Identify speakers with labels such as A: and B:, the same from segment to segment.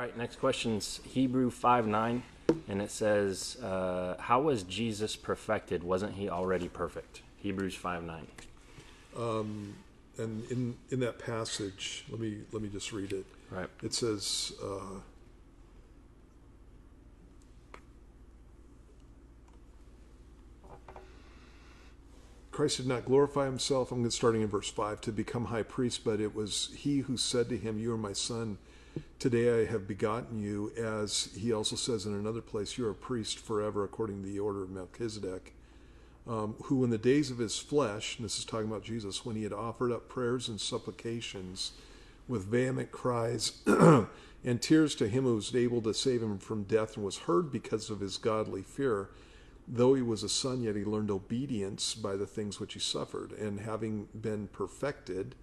A: right, next question's Hebrew 5:9, and it says, how was Jesus perfected? Wasn't he already perfect? Hebrews 5:9.
B: And in that passage, let me just read it.
A: Right.
B: It says, Christ did not glorify himself, I'm starting in verse 5, to become high priest, but it was he who said to him, you are my son, today I have begotten you, as he also says in another place, you are a priest forever according to the order of Melchizedek, who in the days of his flesh, and this is talking about Jesus, when he had offered up prayers and supplications with vehement cries and tears to him who was able to save him from death and was heard because of his godly fear, though he was a son, yet he learned obedience by the things which he suffered. And having been perfected,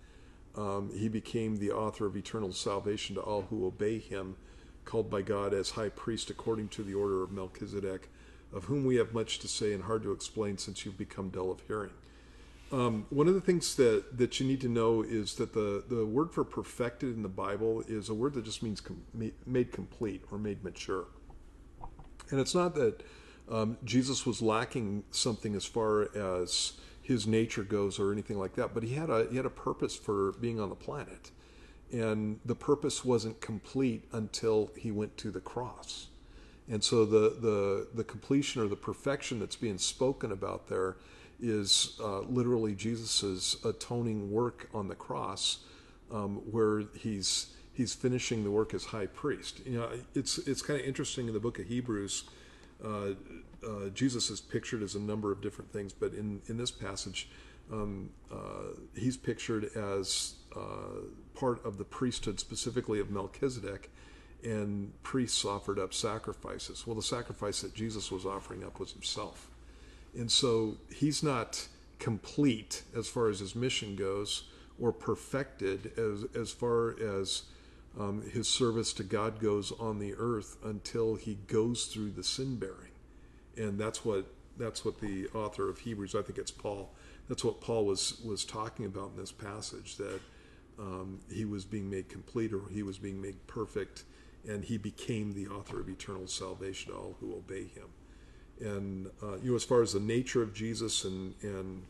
B: he became the author of eternal salvation to all who obey him, called by God as high priest according to the order of Melchizedek, of whom we have much to say and hard to explain since you've become dull of hearing. One of the things that you need to know is that the word for perfected in the Bible is a word that just means made complete or made mature. And it's not that Jesus was lacking something as far as his nature goes or anything like that, but he had a purpose for being on the planet, and the purpose wasn't complete until he went to the cross. And so the completion or the perfection that's being spoken about there is literally Jesus's atoning work on the cross, where he's finishing the work as high priest. You know, it's kind of interesting in the book of Hebrews. Jesus is pictured as a number of different things, but in this passage, he's pictured as part of the priesthood, specifically of Melchizedek, and priests offered up sacrifices. Well, the sacrifice that Jesus was offering up was himself. And so he's not complete as far as his mission goes, or perfected as far as his service to God goes on the earth until he goes through the sin bearing. And that's what the author of Hebrews, I think it's Paul, that's what Paul was talking about in this passage, that he was being made complete, or he was being made perfect, and he became the author of eternal salvation to all who obey him. And as far as the nature of Jesus and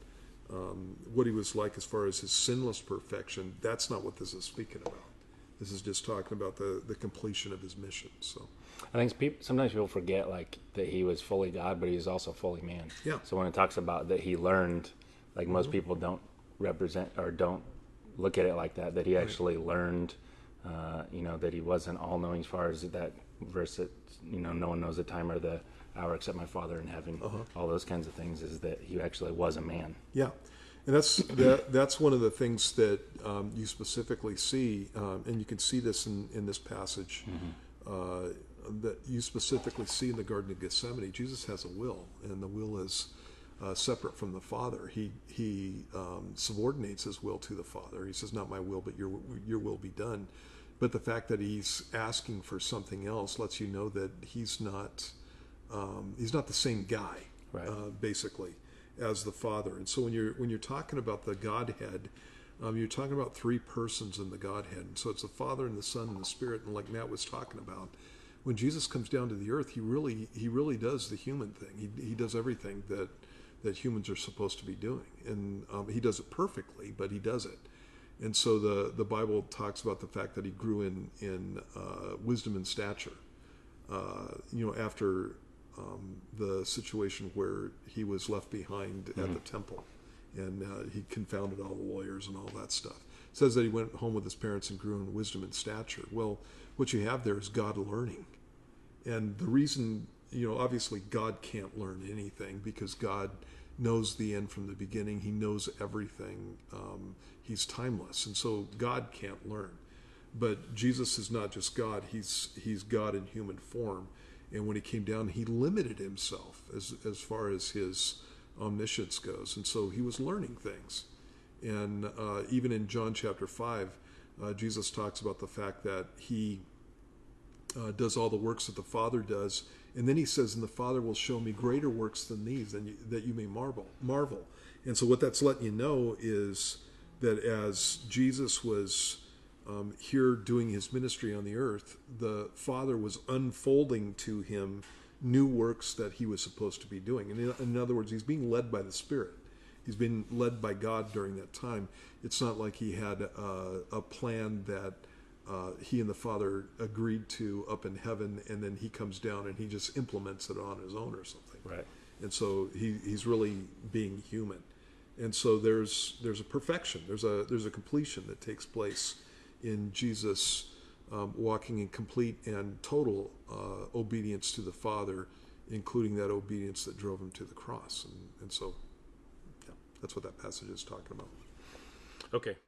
B: what he was like as far as his sinless perfection, that's not what this is speaking about. This is just talking about the completion of his mission. So
A: I think sometimes people forget that he was fully God, but he was also fully man.
B: Yeah.
A: So when it talks about that he learned, most people don't represent or don't look at it like that he actually learned, that he wasn't all-knowing as far as that verse that, no one knows the time or the hour except my Father in heaven. All those kinds of things, is that he actually was a man.
B: Yeah. And that's one of the things that you specifically see, and you can see this in this passage, that you specifically see in the Garden of Gethsemane. Jesus has a will, and the will is separate from the Father. He subordinates his will to the Father. He says, "Not my will, but your will be done." But the fact that he's asking for something else lets you know that he's not the same guy,
A: right,
B: basically, as the Father. And so when you're talking about the Godhead, you're talking about three persons in the Godhead. And so it's the Father and the Son and the Spirit. And like Matt was talking about, when Jesus comes down to the earth, he really does the human thing. He does everything that humans are supposed to be doing, and he does it perfectly, but he does it. And so the Bible talks about the fact that he grew in wisdom and stature. After the situation where he was left behind at the temple, and he confounded all the lawyers and all that stuff. It says that he went home with his parents and grew in wisdom and stature. Well, what you have there is God learning. And the reason, obviously God can't learn anything, because God knows the end from the beginning. He knows everything. He's timeless. And so God can't learn. But Jesus is not just God. He's God in human form. And when he came down, he limited himself as far as his omniscience goes. And so he was learning things. And even in John chapter 5, Jesus talks about the fact that he does all the works that the Father does. And then he says, and the Father will show me greater works than these, that you may marvel. And so what that's letting you know is that as Jesus was here doing his ministry on the earth, the Father was unfolding to him new works that he was supposed to be doing. And in other words, he's being led by the Spirit. He's been led by God during that time. It's not like he had a plan that he and the Father agreed to up in heaven, and then he comes down and he just implements it on his own or something.
A: Right.
B: And so he's really being human. And so there's a perfection, there's a completion that takes place in Jesus walking in complete and total obedience to the Father, including that obedience that drove him to the cross. And so, yeah, that's what that passage is talking about.
A: Okay.